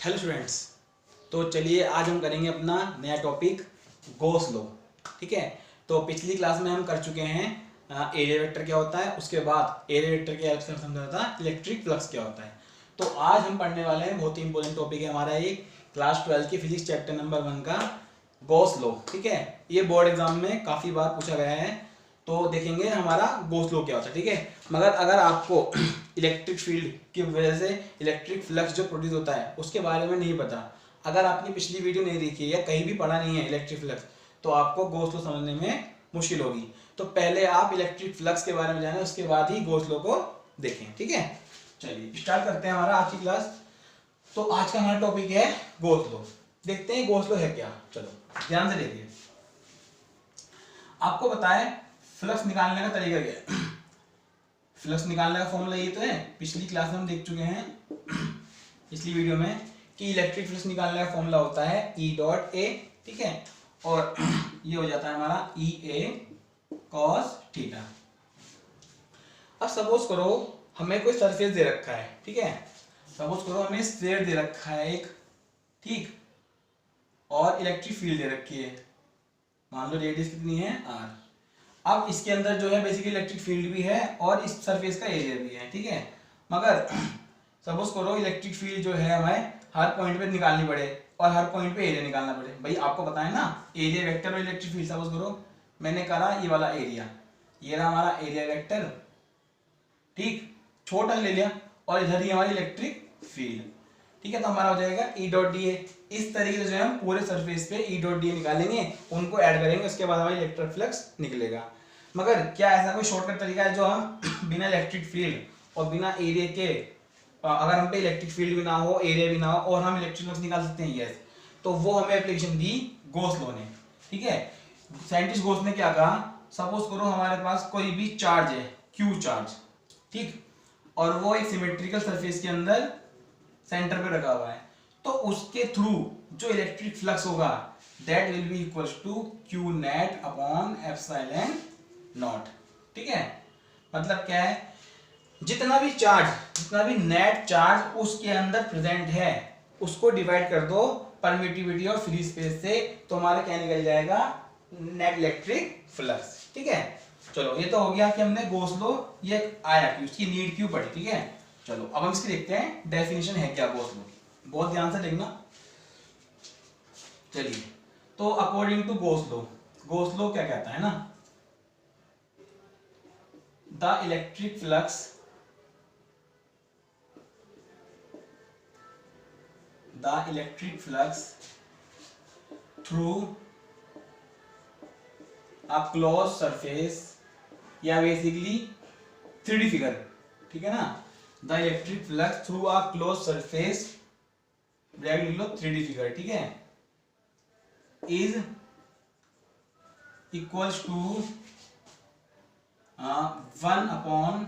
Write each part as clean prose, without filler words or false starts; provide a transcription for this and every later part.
Hello students. तो चलिए आज हम करेंगे अपना नया टॉपिक गॉस लॉ। ठीक है। तो पिछली क्लास में हम कर चुके हैं एरिया वेक्टर क्या होता है, उसके बाद एरिया वेक्टर के हेल्प से समझा था इलेक्ट्रिक फ्लक्स क्या होता है। तो आज हम पढ़ने वाले हैं, बहुत ही इंपॉर्टेंट टॉपिक है हमारा ये क्लास 12 की फिजिक्स चैप्टर नंबर 1 का गॉस लॉ। ठीक है। ये बोर्ड एग्जाम में काफ़ी बार पूछा गया है, तो देखेंगे हमारा गॉस लॉ क्या होता है। ठीक है। मगर अगर आपको इलेक्ट्रिक फील्ड की वजह से इलेक्ट्रिक फ्लक्स जो प्रोड्यूस होता है उसके बारे में नहीं पता, अगर आपने पिछली वीडियो नहीं देखी है या कहीं भी पढ़ा नहीं है इलेक्ट्रिक फ्लक्स, तो आपको गॉस लॉ समझने में मुश्किल होगी। तो पहले आप इलेक्ट्रिक फ्लक्स के बारे में जानें, उसके बाद ही गॉस लॉ को देखें। ठीक है। चलिए स्टार्ट करते हैं हमारा आज की क्लास। तो आज का हमारा टॉपिक है गॉस लॉ। देखते हैं गॉस लॉ है क्या। चलो ध्यान से देखिए। आपको बताएं फ्लक्स निकालने का तरीका क्या है। फ्लक्स निकालने का फॉर्मूला ये तो है, पिछली क्लास में हम देख चुके हैं पिछली वीडियो में कि इलेक्ट्रिक फ्लक्स निकालने का फॉर्मूला होता है E डॉट ए। ठीक है। और ये हो जाता है हमारा ई ए कॉस थीटा। अब सपोज करो हमें कोई सरफेस दे रखा है। ठीक है। सपोज करो हमें स्फीयर दे रखा है एक, ठीक, और इलेक्ट्रिक फील्ड दे रखी है, मान लो रेडियस कितनी है r। अब इसके अंदर जो है बेसिकली इलेक्ट्रिक फील्ड भी है और इस सरफेस का एरिया भी है। ठीक है। मगर सपोज करो इलेक्ट्रिक फील्ड जो है हमें हर पॉइंट पे निकालनी पड़े और हर पॉइंट पे एरिया निकालना पड़े। भाई आपको बताएं ना, एरिया वेक्टर और इलेक्ट्रिक फील्ड। सपोज करो मैंने करा ये वाला एरिया, ये रहा हमारा एरिया वेक्टर, ठीक, छोटा ले लिया, और इधर ही हमारी इलेक्ट्रिक फील्ड। ठीक है। तो हमारा हो जाएगा E डॉट डी ए। इस तरीके से जो है हम पूरे सरफेस पे E डॉट डी ए निकालेंगे, उनको ऐड करेंगे, उसके बाद हमारी इलेक्ट्रिक फ्लक्स निकलेगा। मगर क्या ऐसा कोई शॉर्टकट तरीका है जो हम बिना इलेक्ट्रिक फील्ड और बिना एरिया के, अगर हम पे इलेक्ट्रिक फील्ड भी ना हो, एरिया भी ना हो, और हम इलेक्ट्रिक फ्लक्स निकाल सकते हैं? यस। तो वो हमें एप्लीकेशन दी गॉस लॉ ने। ठीक है। साइंटिस्ट गॉस ने क्या कहा, सपोज करो हमारे पास कोई भी चार्ज है, क्यू चार्ज, ठीक, और वो एक सिमेट्रिकल सरफेस के अंदर सेंटर पे रखा हुआ है, तो उसके थ्रू जो इलेक्ट्रिक फ्लक्स होगा that will be equals to Q net upon epsilon naught. ठीक है। मतलब क्या है, जितना भी नेट चार्ज उसके अंदर प्रेजेंट है उसको डिवाइड कर दो परमिटिविटी और फ्री स्पेस से, तो हमारा क्या निकल जाएगा, नेट इलेक्ट्रिक फ्लक्स। ठीक है। चलो ये तो हो गया कि हमने गॉस लॉ ये आया कि उसकी नीड क्यों पड़ी। ठीक है। चलो अब हम इसकी देखते हैं डेफिनेशन है क्या गॉस लॉ की, बहुत ध्यान से देखना। चलिए, तो अकॉर्डिंग टू गॉस लॉ क्या कहता है ना, the electric flux through a close surface, या बेसिकली 3D फिगर, ठीक है ना, the electric flux through a close surface, bracket लिख लो 3D फिगर, ठीक है, is equals to 1 upon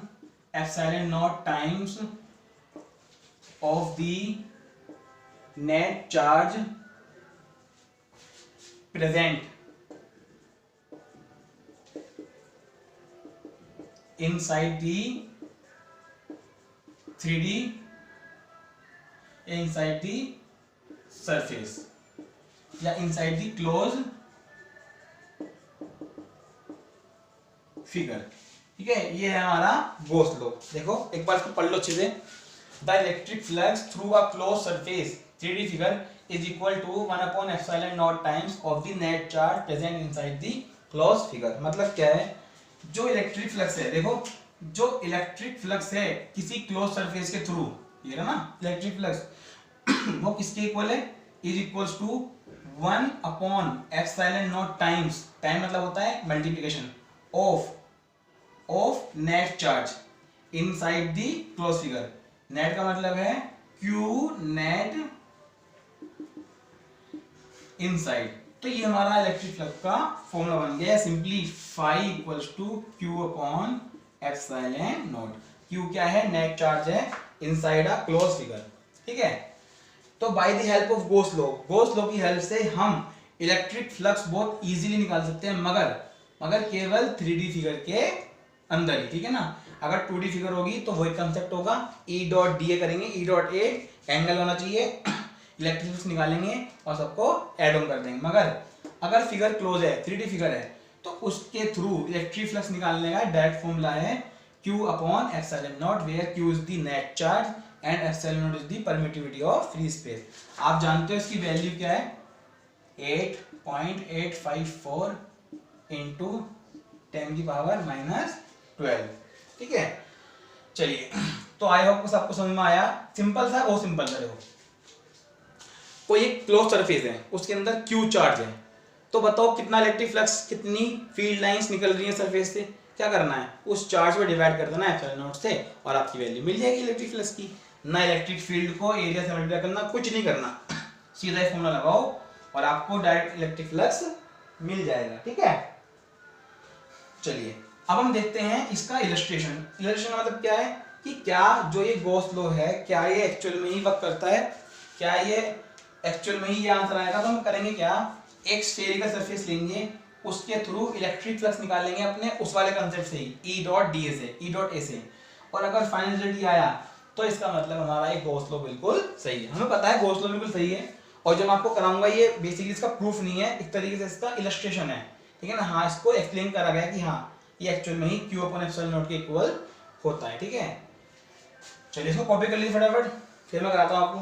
epsilon not times of the net charge present inside the 3D inside the surface या inside the closed figure। ठीक है। ये है हमारा गॉस लॉ। देखो एक बार इसको पढ़ लो अच्छे से। The electric flux through a close surface 3D figure is equal to 1 upon epsilon not times of the net charge present inside the close figure. मतलब क्या है, जो इलेक्ट्रिक फ्लक्स है, देखो जो इलेक्ट्रिक फ्लक्स है किसी क्लोज सरफेस के थ्रू, ये ना इलेक्ट्रिक फ्लक्स वो किसके इक्वल है, is equals to 1 upon epsilon not times, time मतलब होता है multiplication, of net charge inside the close figure. Net का मतलब है क्यू नेट इनसाइड। तो ये हमारा इलेक्ट्रिक फ्लक्स का फॉर्मूला बन गया, simply phi equals to Q upon epsilon not. Q क्या है, नेट चार्ज है इनसाइड अ क्लोज फिगर। ठीक है। तो by the help of Gauss law की हेल्प से हम इलेक्ट्रिक फ्लक्स बहुत इजीली निकाल सकते हैं, मगर केवल 3D फिगर के अंदर ही। ठीक है ना। अगर 2D फिगर होगी तो वही कंसेप्ट होगा, E डॉट डी ए करेंगे, E डॉट ए एंगल होना चाहिए, इलेक्ट्रिक फ्लक्स निकालेंगे और सबको ऐड ऑन कर देंगे। मगर अगर फिगर क्लोज है, 3D फिगर है, तो उसके थ्रू इलेक्ट्रिक फ्लक्स निकालने का डायरेक्ट फॉर्मूला है Q upon epsilon not, where Q is the net charge and epsilon not is the permittivity of free space. आप जानते हो इसकी वैल्यू क्या है, 8.854 इंटू 10⁻⁻12। ठीक है, चलिए, तो आई होप सबको समझ में आया। सिंपल सा, वो सिंपल सा। देखो, कोई एक क्लोज सरफेस है, उसके अंदर Q चार्ज है, तो बताओ कितना इलेक्ट्रिक फ्लक्स, कितनी फील्ड लाइंस निकल रही है सरफेस से। क्या करना है, उस चार्ज को डिवाइड कर देना एप्सिलॉन नॉट से और आपकी वैल्यू मिल जाएगी इलेक्ट्रिक फ्लक्स की। ना इलेक्ट्रिक फील्ड को एरिया से मल्टीप्लाई करना, कुछ नहीं करना, सीधा ही फॉर्मूला लगाओ और आपको डायरेक्ट इलेक्ट्रिक फ्लक्स मिल जाएगा। ठीक है, चलिए अब हम देखते हैं इसका इलस्ट्रेशन। इलस्ट्रेशन मतलब क्या है कि क्या जो ये गॉस लॉ है, क्या ये एक्चुअल में ही वर्क करता है, क्या ये एक्चुअल में ही ये आंसर आएगा। तो हम करेंगे क्या, एक स्फेरिकल सरफेस लेंगे, उसके थ्रू इलेक्ट्रिक फ्लक्स निकालेंगे अपने उस वाले कंसेप्ट से ही, E डॉट डी ए से, E डॉट ए से, और अगर फाइनल रिजल्ट ये आया तो इसका मतलब हमारा ये गॉस लॉ बिल्कुल सही है। हमें पता है गॉस लॉ बिल्कुल सही है, और जो मैं आपको कराऊंगा ये बेसिकली इसका प्रूफ नहीं है, एक तरीके से इसका इलस्ट्रेशन है। ठीक है ना, हाँ, इसको एक्सप्लेन करा गया कि हाँ ये एक्चुअल में ही Q अपॉन एप्सिलॉन नॉट के इक्वल होता है। ठीक है, चलिए इसको कॉपी कर लीजिए फटाफट, फिर मैं कराता हूँ आपको।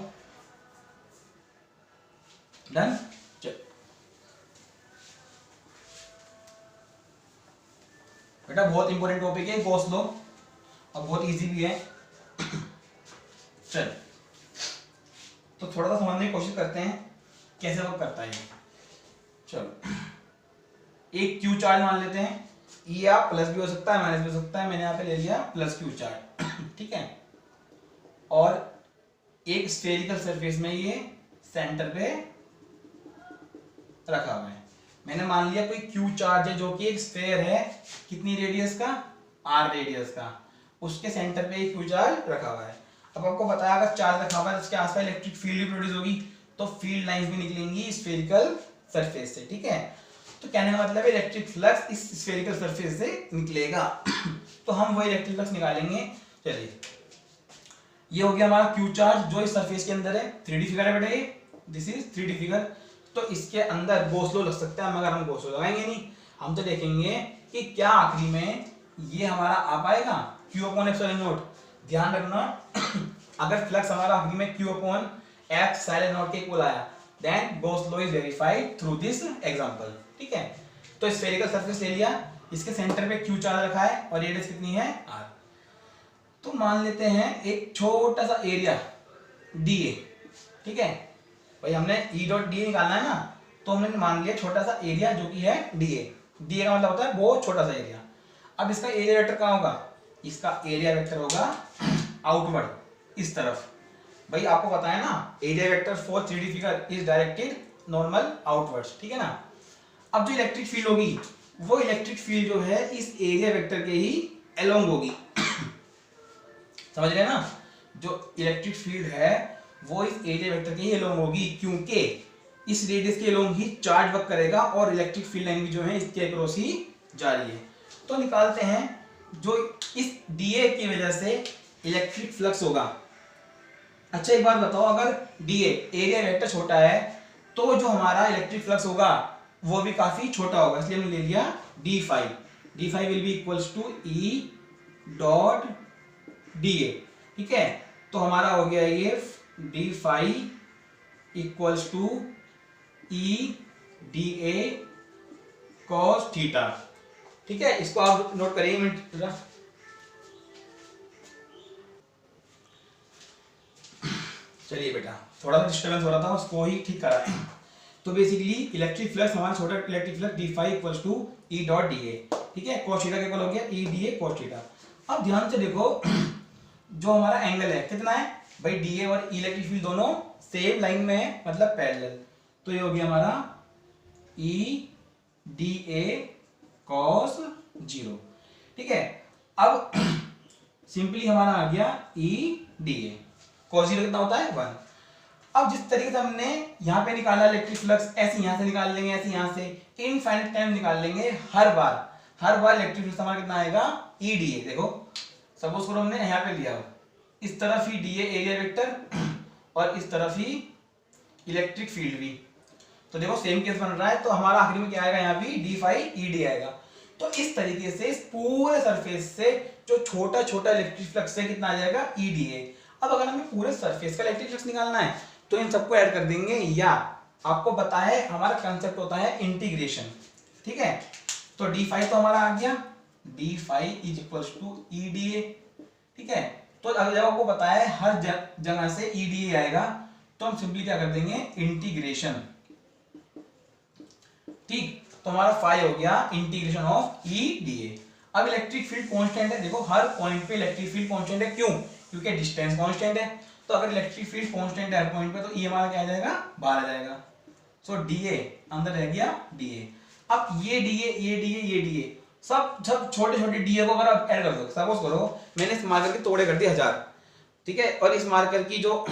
डन। बेटा बहुत इंपॉर्टेंट टॉपिक है गॉस लॉ, और बहुत इजी भी है। चल, तो थोड़ा सा समझने की कोशिश करते हैं कैसे वर्क करता है। चलो, एक Q चार्ज मान लेते हैं, E या प्लस भी हो सकता है माइनस भी हो सकता है, मैंने यहाँ पे ले लिया प्लस Q चार्ज। ठीक है, और एक स्फेरिकल सरफेस में ये सेंटर पे रखा हुआ है। मैंने मान लिया कोई Q चार्ज है जो कि एक स्फेयर है, कितनी रेडियस का, R रेडियस का, उसके सेंटर पे एक Q चार्ज रखा हुआ है। अब आपको बताया अगर चार्ज रखा हुआ है तो उसके आसपास इलेक्ट्रिक फील्ड भी प्रोड्यूस होगी, तो फील्ड लाइंस भी निकलेंगी स्फेरिकल सरफेस से। ठीक है, तो कहने का मतलब है इलेक्ट्रिक फ्लक्स इस स्फेरिकल सरफेस से निकलेगा। तो हम वो इलेक्ट्रिक फ्लक्स निकालेंगे। चलिए, ये हो गया हमारा Q चार्ज जो इस सरफेस के अंदर है। 3D फिगर है बेटा, ये दिस इज 3D फिगर। तो इसके अंदर गॉस लॉ लग सकता है, मगर हम गॉस लॉ लगाएंगे नहीं, हम तो देखेंगे कि क्या आखिरी में ये हमारा आ पाएगा Q अपॉन एप्सिलॉन नॉट। ध्यान रखना, अगर फ्लक्स हमारा आखिरी में Q अपॉन एप्सिलॉन नॉट के इक्वल आया, then Gauss law is verified through this example. ठीक है, तो स्फेरिकल सरफेस ले लिया, इसके सेंटर पे Q चार्ज रखा है और रेडियस कितनी है, R। तो मान लेते हैं एक छोटा सा एरिया DA। ठीक है भाई, हमने E डॉट डी निकालना है ना, तो हमने मान लिया छोटा सा एरिया जो कि है DA। DA का मतलब होता है बहुत छोटा सा एरिया। अब इसका एरिया वेक्टर कहाँ होगा, इसका एरिया वेक्टर होगा आउटवर्ड, इस तरफ। भाई आपको पता है ना, area vector for 3D figure is directed normal outwards. ठीक है ना, अब जो इलेक्ट्रिक फील्ड होगी, वो इलेक्ट्रिक फील्ड जो है इस एरिया वेक्टर के ही अलोंग होगी। समझ रहे हैं ना, जो इलेक्ट्रिक फील्ड है वो इस एरिया वेक्टर के ही अलोंग होगी, क्योंकि इस रेडियस के अलोंग ही चार्ज वर्क करेगा और इलेक्ट्रिक फील्ड लाइन भी जो है इसके अक्रॉस ही जा रही है। तो निकालते हैं, जो इस DA की वजह से इलेक्ट्रिक फ्लक्स होगा। अच्छा एक बात बताओ, अगर DA एरिया वेक्टर छोटा है तो जो हमारा इलेक्ट्रिक फ्लक्स होगा वो भी काफी छोटा होगा, इसलिए हमने ले लिया d5। d5 will be equals to E dot DA। ठीक है, तो हमारा हो गया ये d5 equals to E DA cos theta. ठीक है, इसको आप नोट करिए मिनट। चलिए बेटा, थोड़ा सा डिस्टर्बेंस हो रहा था, उसको ही ठीक करा है। तो बेसिकली इलेक्ट्रिक फ्लक्स, हमारा छोटा electric flux d5 equals to E dot DA। ठीक है, cos थीटा के इक्वल हो गया E DA cos थीटा। अब ध्यान से देखो, जो हमारा एंगल है कितना है भाई, DA और इलेक्ट्रिक फील्ड दोनों सेम लाइन में है, मतलब पैरेलल। तो ये हो गया हमारा E DA cos 0। ठीक है, अब सिंपली हमारा आ गया E DA cos 0 कितना होता है 1। अब जिस तरीके से हमने यहाँ पे निकाला इलेक्ट्रिक फ्लक्स, ऐसे यहाँ से निकाल लेंगे, ऐसे यहाँ से इनफाइनाइट टाइम निकाल लेंगे। हर बार इलेक्ट्रिक फ्लक्स हमारा कितना आएगा E DA। देखो सपोज करो हमने यहाँ पे लिया, इस तरफ ही DA एरिया वेक्टर और इस तरफ ही इलेक्ट्रिक फील्ड भी। तो देखो सेम केस बन रहा है, तो हमारा आखिरी में क्या आएगा, यहाँ भी डी फाई ई डी आएगा। तो इस तरीके से इस पूरे सरफेस से जो छोटा छोटा इलेक्ट्रिक फ्लक्स है कितना आ जाएगा, ई डी ए। अब अगर हमें पूरे सरफेस का इलेक्ट्रिक फ्लक्स निकालना है तो इन सबको ऐड कर देंगे, या आपको पता है हमारा कंसेप्ट होता है इंटीग्रेशन, ठीक है। तो डी फाई तो हमारा आ गया, D phi is equals to E D A, ठीक है। तो अगर जब आपको पता है हर जगह से ई डी ए आएगा तो हम सिंपली क्या कर देंगे, इंटीग्रेशन, ठीक। तो हमारा फाई हो गया इंटीग्रेशन ऑफ ई डी ए। अब इलेक्ट्रिक फील्ड कांस्टेंट है, देखो हर पॉइंट पे इलेक्ट्रिक फील्ड कांस्टेंट है, क्यों, क्योंकि डिस्टेंस कांस्टेंट है। तो अगर इलेक्ट्रिक फील्ड कांस्टेंट है हर पॉइंट पे तो ई हमारा क्या आ जाएगा, बाहर आ जाएगा। सो डी ए अंदर रह गया डी ए। अब ये डी ए, ये डी ए, ये डी ए, सब छोटे छोटे डी ए को अगर आप ऐड कर दो, सपोज करो मैंने इस मार्कर के तोड़े कर दिए 1000, ठीक है, और इस मार्कर की जो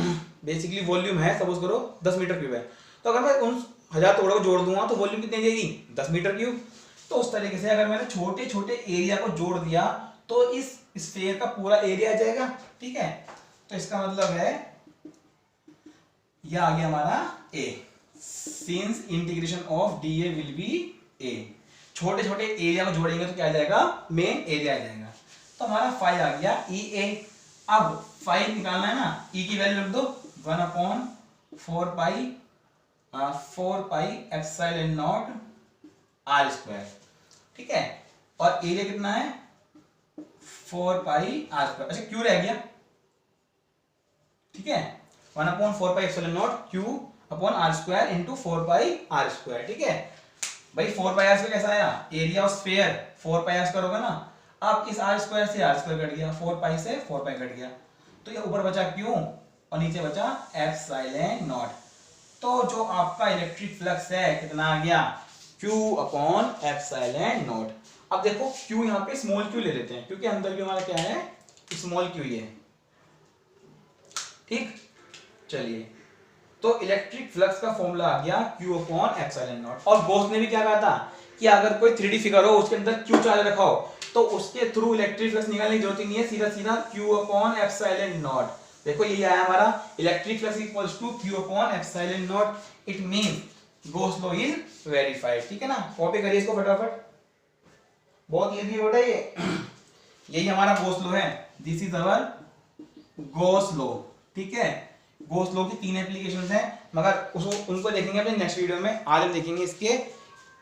बेसिकली वॉल्यूम है सपोज करो 10 मीटर क्यूब है, तो अगर मैं उन 1000 तोड़ों को जोड़ दूंगा तो वॉल्यूम कितनी देगी, 10 मीटर क्यूब। तो उस तरीके से अगर मैंने छोटे छोटे एरिया को जोड़ दिया तो इस स्फीयर का पूरा एरिया आ जाएगा, ठीक है। तो इसका मतलब है यह आ गया हमारा A, since integration of D A will be A. छोटे छोटे एरिया को जोड़ेंगे तो क्या आ जाएगा, मेन एरिया आ जाएगा। तो हमारा फाई आ गया ई ए। अब फाई निकालना है ना, ई की वैल्यू रख दो 1/4 pi epsilon not R square, ठीक है। और एरिया कितना है 4 पाई आर स्क्वायर, अच्छा क्यू रह गया, ठीक है, 1/4 pi epsilon not Q upon R square into 4 pi R square, ठीक है। भाई 4 पाई आर स्क्वायर कैसा आया, area of sphere 4 pi R square होगा ना। अब इस आर स्क्वायर से आर स्क्वायर कट गया, 4 पाई से 4 पाई कट गया, तो ये ऊपर बचा क्यू और नीचे बचा एप्सिलॉन नॉट। तो जो आपका इलेक्ट्रिक फ्लक्स है कितना आ गया, Q अपॉन एप्सिलॉन नॉट। अब देखो Q यहाँ पे स्मॉल q ले लेते हैं क्योंकि अंदर भी हमारा क्या है, स्मॉल q ही है, ठीक। चलिए, तो इलेक्ट्रिक फ्लक्स का फॉर्मूला आ गया Q अपॉन एप्सिलॉन नॉट। और गॉस ने भी क्या कहा था कि अगर कोई 3D फिगर हो उसके अंदर Q चार्ज रखा हो तो उसके थ्रू इलेक्ट्रिक फ्लक्स निकालने की जरूरत ही नहीं है, सीधा सीधा Q अपॉन एप्सिलॉन नॉट। देखो यही आया हमारा electric flux equals to Q upon epsilon not. It means Gauss law is verified, ठीक है ना। कॉपी करिए इसको फटाफट, बहुत इजी है बेटा ये। यही हमारा गॉस लॉ है, this is our Gauss law, ठीक है। गॉस लॉ की 3 एप्लीकेशंस हैं, मगर उसको उनको देखेंगे अपने नेक्स्ट वीडियो में। आज हम देखेंगे इसके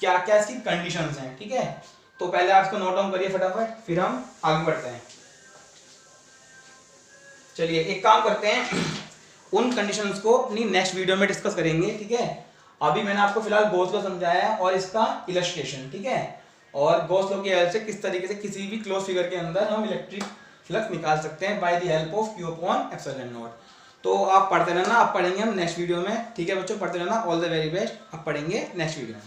क्या क्या इसकी कंडीशंस हैं, ठीक है। तो पहले आप इसको नोट डाउन करिए फटाफट, फिर हम आगे बढ़ते हैं। चलिए एक काम करते हैं, उन कंडीशंस को अपनी नेक्स्ट वीडियो में डिस्कस करेंगे, ठीक है। अभी मैंने आपको फिलहाल गॉस लॉ समझाया है और इसका इलस्ट्रेशन, ठीक है, और गॉस लॉ की हेल्प से किस तरीके से किसी भी क्लोज फिगर के अंदर हम इलेक्ट्रिक फ्लक्स निकाल सकते हैं bye the help of Q upon epsilon not. तो आप पढ़ते रहना, आप पढ़ेंगे हम नेक्स्ट वीडियो में, ठीक है बच्चों, पढ़ते रहना। ऑल द वेरी बेस्ट, आप पढ़ेंगे नेक्स्ट वीडियो में।